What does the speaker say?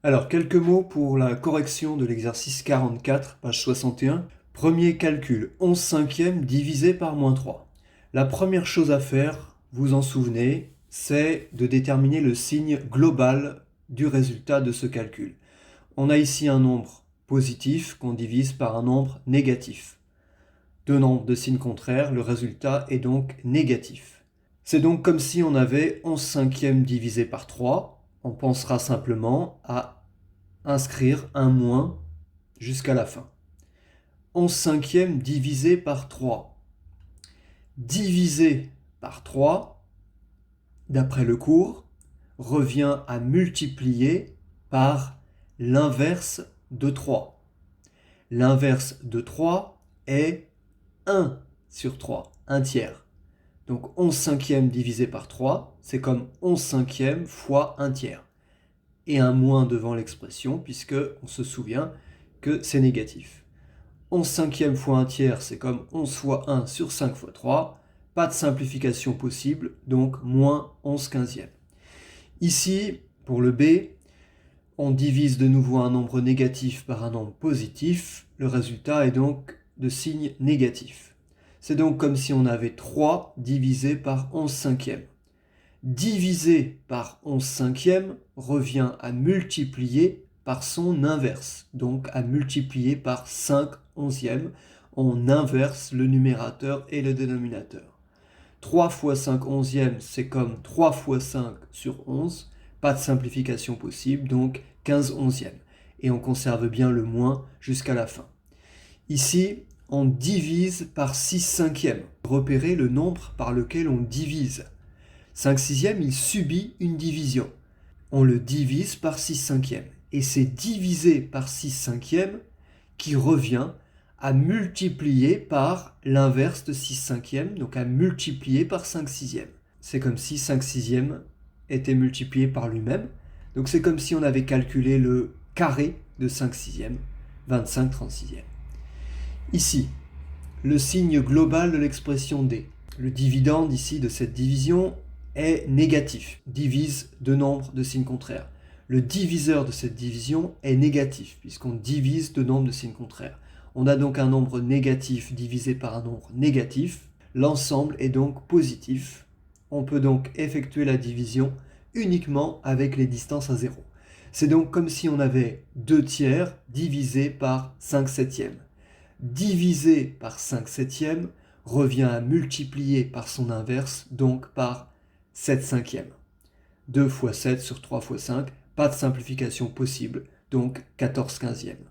Alors, quelques mots pour la correction de l'exercice 44, page 61. Premier calcul, 11 cinquièmes divisé par moins 3. La première chose à faire, vous en souvenez, c'est de déterminer le signe global du résultat de ce calcul. On a ici un nombre positif qu'on divise par un nombre négatif. Deux nombres de signes contraires, le résultat est donc négatif. C'est donc comme si on avait 11 cinquièmes divisé par 3. On pensera simplement à inscrire un moins jusqu'à la fin. 11 cinquièmes divisé par 3. Divisé par 3, d'après le cours, revient à multiplier par l'inverse de 3. L'inverse de 3 est 1 sur 3, 1 tiers. Donc 11 cinquièmes divisé par 3, c'est comme 11 cinquièmes fois 1 tiers. Et un moins devant l'expression, puisque on se souvient que c'est négatif. 11 cinquièmes fois 1 tiers, c'est comme 11 fois 1 sur 5 fois 3. Pas de simplification possible, donc moins 11 quinzièmes. Ici, pour le B, on divise de nouveau un nombre négatif par un nombre positif. Le résultat est donc de signe négatif. C'est donc comme si on avait 3 divisé par 11 cinquièmes. Divisé par 11 cinquièmes revient à multiplier par son inverse, donc à multiplier par 5 onzièmes. On inverse le numérateur et le dénominateur. 3 fois 5 onzièmes, c'est comme 3 fois 5 sur 11. Pas de simplification possible, donc 15 onzièmes. Et on conserve bien le moins jusqu'à la fin. Ici, on divise par 6 cinquièmes. Repérez le nombre par lequel on divise. 5 sixièmes, il subit une division. On le divise par 6 cinquièmes. Et c'est divisé par 6 cinquièmes qui revient à multiplier par l'inverse de 6 cinquièmes, donc à multiplier par 5 sixièmes. C'est comme si 5 sixièmes était multiplié par lui-même. Donc c'est comme si on avait calculé le carré de 5 sixièmes, 25 36e. Ici, le signe global de l'expression D. Le dividende ici de cette division est négatif, divise deux nombres de signes contraires. Le diviseur de cette division est négatif, puisqu'on divise deux nombres de signes contraires. On a donc un nombre négatif divisé par un nombre négatif. L'ensemble est donc positif. On peut donc effectuer la division uniquement avec les distances à 0. C'est donc comme si on avait 2 tiers divisé par 5 septièmes. Divisé par 5 septièmes revient à multiplier par son inverse, donc par 7 cinquièmes. 2 fois 7 sur 3 fois 5, pas de simplification possible, donc 14 quinzièmes.